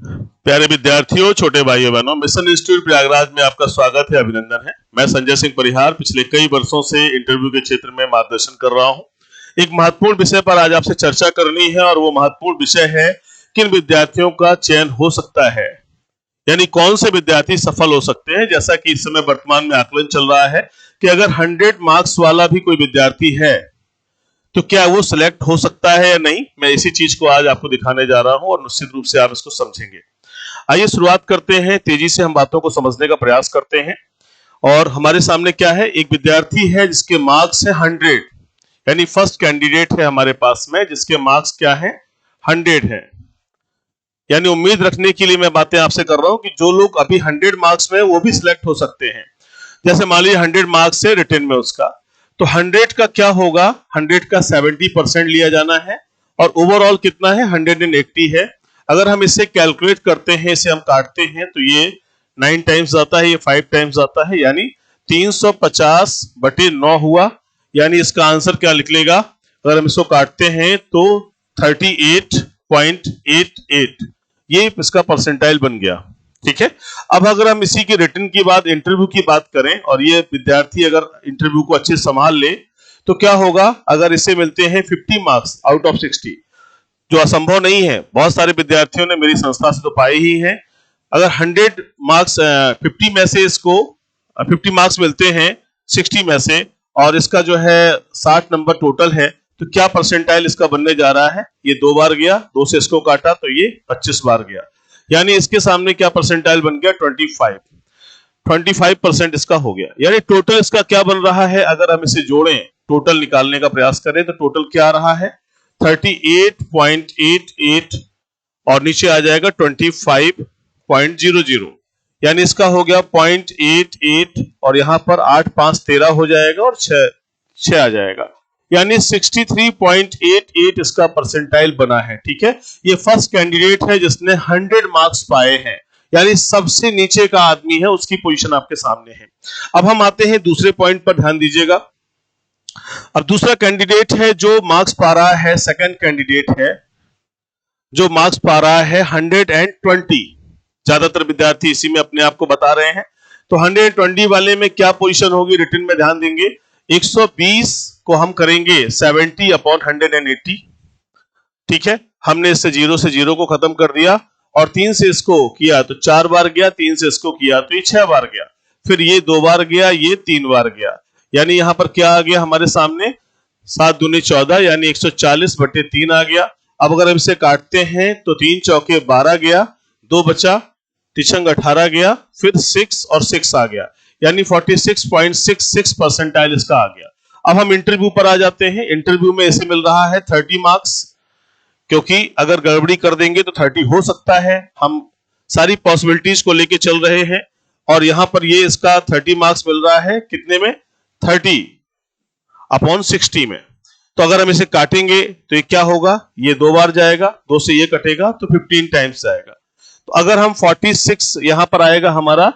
प्यारे विद्यार्थियों, छोटे भाइयों बहनों, मिशन इंस्टीट्यूट प्रयागराज में आपका स्वागत है, अभिनंदन है। मैं संजय सिंह परिहार पिछले कई वर्षों से इंटरव्यू के क्षेत्र में मार्गदर्शन कर रहा हूं। एक महत्वपूर्ण विषय पर आज आपसे चर्चा करनी है और वो महत्वपूर्ण विषय है किन विद्यार्थियों का चयन हो सकता है, यानी कौन से विद्यार्थी सफल हो सकते हैं। जैसा कि इस समय वर्तमान में आकलन चल रहा है कि अगर 100 मार्क्स वाला भी कोई विद्यार्थी है तो क्या वो सिलेक्ट हो सकता है या नहीं, मैं इसी चीज को आज आपको दिखाने जा रहा हूं और निश्चित रूप से आप इसको समझेंगे। आइए शुरुआत करते हैं, तेजी से हम बातों को समझने का प्रयास करते हैं। और हमारे सामने क्या है, एक विद्यार्थी है जिसके मार्क्स है 100, यानी फर्स्ट कैंडिडेट है हमारे पास में जिसके मार्क्स क्या है 100 है। यानी उम्मीद रखने के लिए मैं बातें आपसे कर रहा हूं कि जो लोग अभी 100 मार्क्स में वो भी सिलेक्ट हो सकते हैं। जैसे मान लीजिए 100 मार्क्स से रिटन में उसका, तो 100 का क्या होगा, 100 का 70% लिया जाना है और ओवरऑल कितना है 180 है। अगर हम इसे कैलकुलेट करते हैं, इसे हम काटते हैं तो ये 9 टाइम्स आता है, ये 5 टाइम्स आता है, यानी 350/9 हुआ। यानी इसका आंसर क्या निकलेगा, अगर हम इसको काटते हैं तो 38.88, ये इसका परसेंटाइल बन गया। ठीक है। अब अगर हम इसी के रिटन की बात, इंटरव्यू की बात करें और ये विद्यार्थी अगर इंटरव्यू को अच्छे से संभाल ले तो क्या होगा, अगर इसे मिलते हैं 50 मार्क्स आउट ऑफ 60, जो असंभव नहीं है, बहुत सारे विद्यार्थियों ने मेरी संस्था से तो पाए ही हैं। अगर 100 मार्क्स 50 में से इसको 50 मार्क्स मिलते हैं 60 में से और इसका जो है 60 नंबर टोटल है, तो क्या परसेंटाइल इसका बनने जा रहा है, ये 2 बार गया, 2 से इसको काटा तो ये 25 बार गया। यानी इसके सामने क्या परसेंटाइल बन गया 25% इसका हो गया। यानी टोटल इसका क्या बन रहा है, अगर हम इसे जोड़ें, टोटल निकालने का प्रयास करें तो टोटल क्या आ रहा है 38.88 और नीचे आ जाएगा 25.00, यानी इसका हो गया 0.88 और यहां पर 8 5 13 हो जाएगा और 6 आ जाएगा, यानी 63.88 इसका परसेंटाइल बना है। ठीक है, ये फर्स्ट कैंडिडेट है जिसने 100 मार्क्स पाए हैं, यानी सबसे नीचे का आदमी है, उसकी पोजीशन आपके सामने है। अब हम आते हैं दूसरे पॉइंट पर, ध्यान दीजिएगा। अब दूसरा कैंडिडेट है जो मार्क्स पा रहा है, सेकंड कैंडिडेट है जो मार्क्स पा रहा है 120। ज्यादातर विद्यार्थी इसी में अपने आप को बता रहे हैं। तो 120 वाले में क्या पोजीशन होगी, रिटन में ध्यान देंगे, 120 को हम करेंगे 70/180। ठीक है, हमने इससे 0 से 0 को खत्म कर दिया और 3 से इसको किया तो 4 बार गया, 3 से इसको किया तो ये 6 बार गया, फिर ये 2 बार गया, ये 3 बार गया। यानी यहां पर क्या आ गया हमारे सामने 7 दूनी 14, यानी 140/3 आ गया। अब अगर हम इसे काटते हैं तो 3 चौके 12 गया, 2 बचा, तिछंग 18 गया, फिर 6 और 6 आ गया, यानी 46.66 परसेंटाइल इसका आ गया। अब हम इंटरव्यू पर आ जाते हैं। इंटरव्यू में इसे मिल रहा है 30 मार्क्स, क्योंकि अगर गड़बड़ी कर देंगे तो 30 हो सकता है, हम सारी पॉसिबिलिटीज को लेके चल रहे हैं और यहां पर ये इसका 30 मार्क्स मिल रहा है कितने में, 30/60 में। तो अगर हम इसे काटेंगे तो ये क्या होगा, ये 2 बार जाएगा, 2 से ये कटेगा तो 15 टाइम्स जाएगा। तो अगर हम 46 यहां पर आएगा हमारा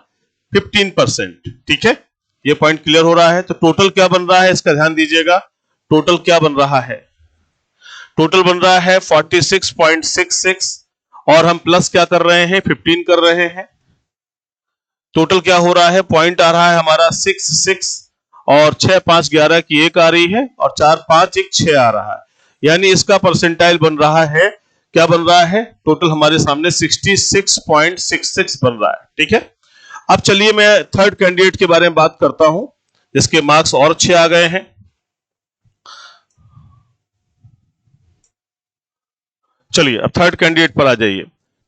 15%। ठीक है, ये पॉइंट क्लियर हो रहा है। तो टोटल क्या बन रहा है इसका ध्यान दीजिएगा, टोटल क्या बन रहा है, टोटल बन रहा है 46.66 और हम प्लस क्या कर रहे हैं 15 कर रहे हैं। टोटल क्या हो रहा है, पॉइंट आ रहा है हमारा 6 और 6 5 11 की 1 आ रही है और 4 5 1 6 आ रहा है, यानी इसका परसेंटाइल बन रहा है, क्या बन रहा है, टोटल हमारे सामने 66.66 बन रहा है। ठीक है, अब चलिए मैं थर्ड कैंडिडेट के बारे में बात करता हूं जिसके मार्क्स और अच्छे आ गए हैं। चलिए अब थर्ड कैंडिडेट पर आ जाइए।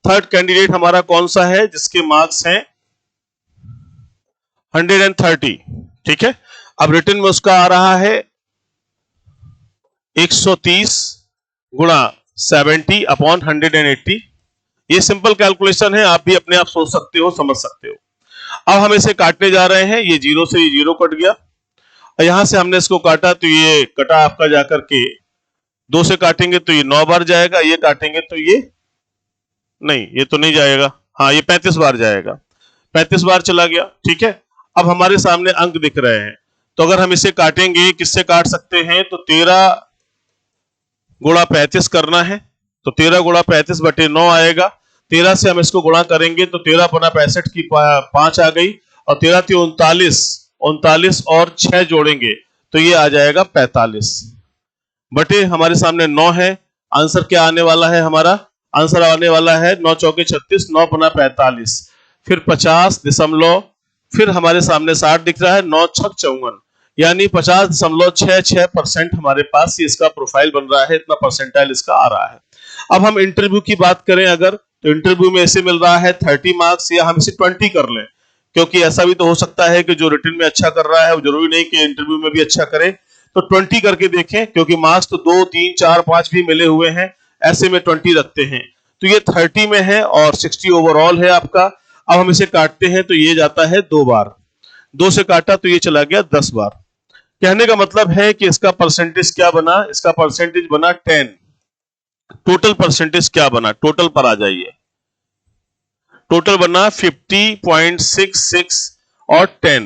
थर्ड कैंडिडेट हमारा कौन सा है, जिसके मार्क्स हैं 130। ठीक है, अब रिटन में उसका आ रहा है 130 गुणा 70/180। ये सिंपल कैलकुलेशन है, आप भी अपने आप सोच सकते हो, समझ सकते हो। अब हम इसे काटने जा रहे हैं, ये 0 से ये 0 कट गया, यहां से हमने इसको काटा तो ये कटा आपका जाकर के 2 से काटेंगे तो ये 9 बार जाएगा, ये काटेंगे तो ये नहीं, ये तो नहीं जाएगा, हाँ ये 35 बार जाएगा, 35 बार चला गया। ठीक है, अब हमारे सामने अंक दिख रहे हैं, तो अगर हम इसे काटेंगे, किससे काट सकते हैं, तो 13 गुणा 35 करना है, तो 13 गुणा 35/9 आएगा। 13 से हम इसको गुणा करेंगे तो 13 पना 65 की 5 आ गई, और 13 थी 39, 39 और 6 जोड़ेंगे तो ये आ जाएगा 45 बटे हमारे सामने 9 है। आंसर क्या आने वाला है? हमारा आंसर आने वाला है 9 चौके 36, 9 पना 45, फिर 50 दशमलव, फिर हमारे सामने 60 दिख रहा है, 9 छक 54, यानी 50.66% हमारे पास ये इसका प्रोफाइल बन रहा है, इतना परसेंटाइल इसका आ रहा है। अब हम इंटरव्यू की बात करें अगर, तो इंटरव्यू में ऐसे मिल रहा है 30 मार्क्स, या हम इसे 20 कर लें, क्योंकि ऐसा भी तो हो सकता है कि जो रिटन में अच्छा कर रहा है वो जरूरी नहीं कि इंटरव्यू में भी अच्छा करे, तो 20 करके देखें, क्योंकि मार्क्स तो 2, 3, 4, 5 भी मिले हुए हैं, ऐसे में 20 रखते हैं। तो ये 30 में है और 60 ओवरऑल है आपका। अब हम इसे काटते हैं तो ये जाता है 2 बार, 2 से काटा तो ये चला गया 10 बार। कहने का मतलब है कि इसका परसेंटेज क्या बना? इसका परसेंटेज बना 10। टोटल परसेंटेज क्या बना? टोटल पर आ जाइए, टोटल बना 50.66 और 10,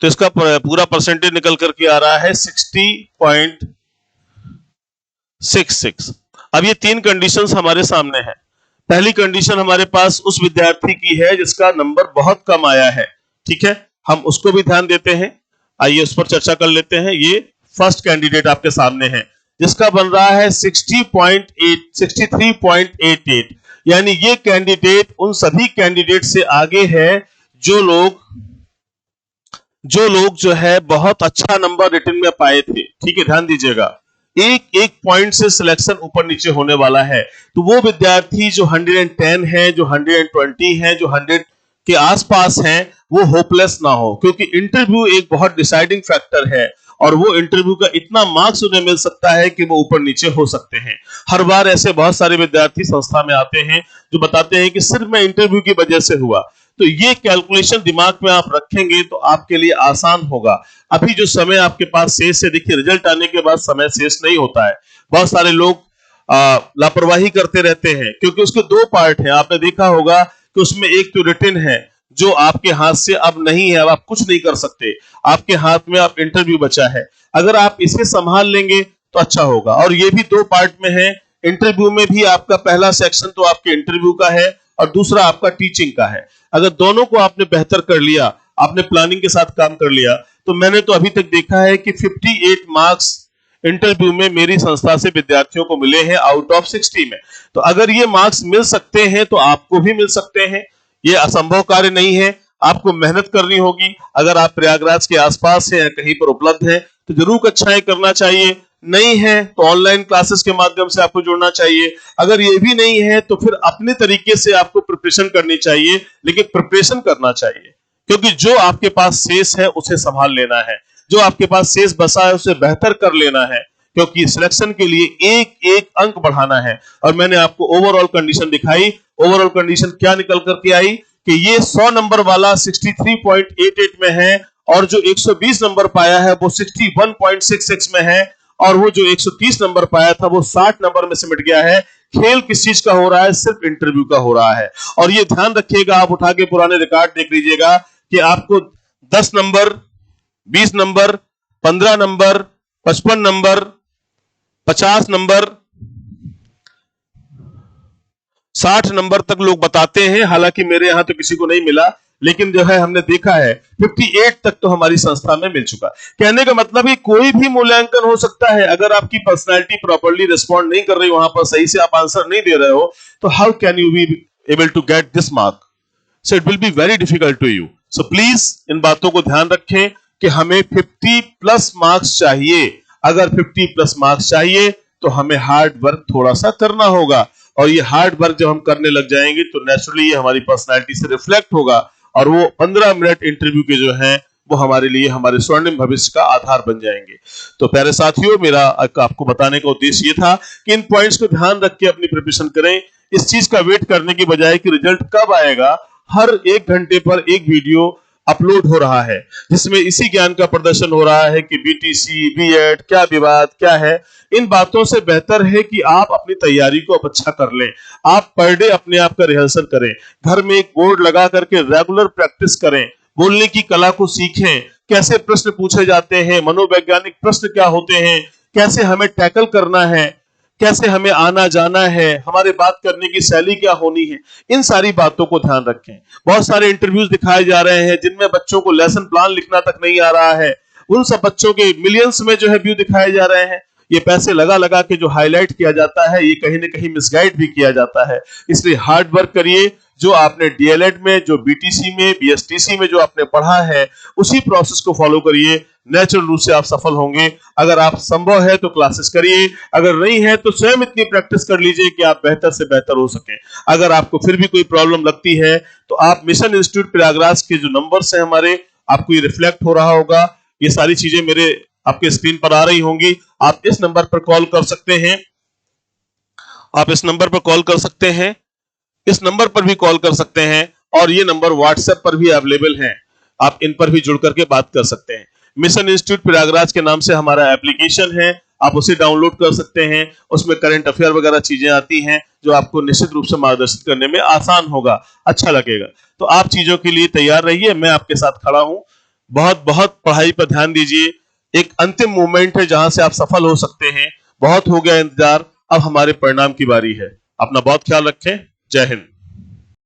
तो इसका पूरा परसेंटेज निकल करके आ रहा है 60.66। अब ये 3 कंडीशंस हमारे सामने हैं। पहली कंडीशन हमारे पास उस विद्यार्थी की है जिसका नंबर बहुत कम आया है, ठीक है, हम उसको भी ध्यान देते हैं, आइए उस पर चर्चा कर लेते हैं। ये फर्स्ट कैंडिडेट आपके सामने है जिसका बन रहा है 63.88, यानी ये कैंडिडेट उन सभी कैंडिडेट से आगे है जो लोग जो है बहुत अच्छा नंबर रिटन में पाए थे, ठीक है, ध्यान दीजिएगा, एक पॉइंट से सिलेक्शन ऊपर नीचे होने वाला है। तो वो विद्यार्थी जो 110 है, जो 120 है, जो 100 के आसपास हैं, वो होपलेस ना हो, क्योंकि इंटरव्यू एक बहुत डिसाइडिंग फैक्टर है और वो इंटरव्यू का इतना मार्क्स उन्हें मिल सकता है कि वो ऊपर नीचे हो सकते हैं। हर बार ऐसे बहुत सारे विद्यार्थी संस्था में आते हैं जो बताते हैं कि सिर्फ मैं इंटरव्यू की वजह से हुआ। तो ये कैलकुलेशन दिमाग में आप रखेंगे तो आपके लिए आसान होगा। अभी जो समय आपके पास शेष है, देखिए रिजल्ट आने के बाद समय शेष नहीं होता है। बहुत सारे लोग लापरवाही करते रहते हैं, क्योंकि उसके 2 पार्ट हैं। आपने देखा होगा कि उसमें एक तो रिटन है जो आपके हाथ से अब नहीं है, अब आप कुछ नहीं कर सकते, आपके हाथ में अब इंटरव्यू बचा है। अगर आप इसे संभाल लेंगे तो अच्छा होगा। और ये भी 2 पार्ट में है। इंटरव्यू में भी आपका पहला सेक्शन तो आपके इंटरव्यू का है और दूसरा आपका टीचिंग का है। अगर दोनों को आपने बेहतर कर लिया, आपने प्लानिंग के साथ काम कर लिया, तो मैंने तो अभी तक देखा है कि 58 मार्क्स इंटरव्यू में मेरी संस्था से विद्यार्थियों को मिले हैं आउट ऑफ 60 में। तो अगर ये मार्क्स मिल सकते हैं तो आपको भी मिल सकते हैं। ये असंभव कार्य नहीं है, आपको मेहनत करनी होगी। अगर आप प्रयागराज के आसपास हैं या कहीं पर उपलब्ध हैं तो जरूर कक्षाएं करना चाहिए, नहीं है तो ऑनलाइन क्लासेस के माध्यम से आपको जुड़ना चाहिए। अगर ये भी नहीं है तो फिर अपने तरीके से आपको प्रिपरेशन करनी चाहिए, लेकिन प्रिपरेशन करना चाहिए, क्योंकि जो आपके पास शेष है उसे संभाल लेना है, जो आपके पास शेष बसा है उसे बेहतर कर लेना है, क्योंकि सिलेक्शन के लिए एक एक अंक बढ़ाना है। और मैंने आपको ओवरऑल कंडीशन दिखाई। ओवरऑल कंडीशन क्या निकल करके आई कि ये 100 नंबर वाला 63.88 में है और जो 120 नंबर पाया है वो 61.66 में है, और वो जो 130 नंबर पाया था वो 60 नंबर में सिमट गया है। खेल किस चीज का हो रहा है? सिर्फ इंटरव्यू का हो रहा है। और ये ध्यान रखिएगा, आप उठा के पुराने रिकॉर्ड देख लीजिएगा कि आपको 10 number, 20 number, 15 number, 55 number, 50 number, 60 number तक लोग बताते हैं। हालांकि मेरे यहां तो किसी को नहीं मिला, लेकिन जो है हमने देखा है 58 तक तो हमारी संस्था में मिल चुका। कहने का मतलब है कोई भी मूल्यांकन हो सकता है। अगर आपकी पर्सनालिटी प्रॉपर्ली रिस्पॉन्ड नहीं कर रही, वहां पर सही से आप आंसर नहीं दे रहे हो, तो how can you be able to get this mark? So it will be very difficult to you. So please इन बातों को ध्यान रखें कि हमें 50+ मार्क्स चाहिए। अगर 50+ मार्क्स चाहिए तो हमें हार्ड वर्क थोड़ा सा करना होगा, और ये हार्ड वर्क जब हम करने लग जाएंगे तो नेचुरली ये हमारी पर्सनालिटी से रिफ्लेक्ट होगा, और वो 15 मिनट इंटरव्यू के जो हैं वो हमारे लिए हमारे स्वर्णिम भविष्य का आधार बन जाएंगे। तो प्यारे साथियों, मेरा आपको बताने का उद्देश्य ये था कि इन पॉइंट्स को ध्यान रख के अपनी प्रिपरेशन करें। इस चीज का वेट करने की बजाय कि रिजल्ट कब आएगा, हर 1 घंटे पर एक वीडियो अपलोड हो रहा है जिसमें इसी ज्ञान का प्रदर्शन हो रहा है कि बीटीसी, बीएड, क्या विवाद क्या है। इन बातों से बेहतर है कि आप अपनी तैयारी को अब अच्छा कर लें। आप पर डे अपने आप का रिहर्सल करें, घर में एक बोर्ड लगा करके रेगुलर प्रैक्टिस करें, बोलने की कला को सीखें, कैसे प्रश्न पूछे जाते हैं, मनोवैज्ञानिक प्रश्न क्या होते हैं, कैसे हमें टैकल करना है, कैसे हमें आना जाना है, हमारे बात करने की शैली क्या होनी है, इन सारी बातों को ध्यान रखें। बहुत सारे इंटरव्यूज दिखाए जा रहे हैं जिनमें बच्चों को लेसन प्लान लिखना तक नहीं आ रहा है, उन सब बच्चों के मिलियंस में जो है व्यू दिखाए जा रहे हैं। ये पैसे लगा लगा के जो हाईलाइट किया जाता है, ये कहीं ना कहीं मिसगाइड भी किया जाता है। इसलिए हार्ड वर्क करिए। जो आपने डीएलएड में, जो बीटीसी में, बीएसटीसी में जो आपने पढ़ा है, उसी प्रोसेस को फॉलो करिए। नेचुरल रूप से आप सफल होंगे। अगर आप संभव है तो क्लासेस करिए, अगर नहीं है तो स्वयं इतनी प्रैक्टिस कर लीजिए कि आप बेहतर से बेहतर हो सके। अगर आपको फिर भी कोई प्रॉब्लम लगती है तो आप मिशन इंस्टीट्यूट प्रयागराज के जो नंबर्स हैं हमारे, आपको ये रिफ्लेक्ट हो रहा होगा, ये सारी चीजें मेरे आपके स्क्रीन पर आ रही होंगी। आप इस नंबर पर कॉल कर सकते हैं, आप इस नंबर पर कॉल कर सकते हैं, इस नंबर पर भी कॉल कर सकते हैं, और ये नंबर व्हाट्सएप पर भी अवेलेबल है। आप इन पर भी जुड़ करके बात कर सकते हैं। मिशन इंस्टीट्यूट प्रयागराज के नाम से हमारा एप्लीकेशन है, आप उसे डाउनलोड कर सकते हैं। उसमें करंट अफेयर वगैरह चीजें आती हैं जो आपको निश्चित रूप से मार्गदर्शित करने में आसान होगा, अच्छा लगेगा। तो आप चीजों के लिए तैयार रहिए, मैं आपके साथ खड़ा हूं। बहुत बहुत पढ़ाई पर ध्यान दीजिए। एक अंतिम मोमेंट है जहां से आप सफल हो सकते हैं। बहुत हो गया इंतजार, अब हमारे परिणाम की बारी है। अपना बहुत ख्याल रखें। जय हिंद।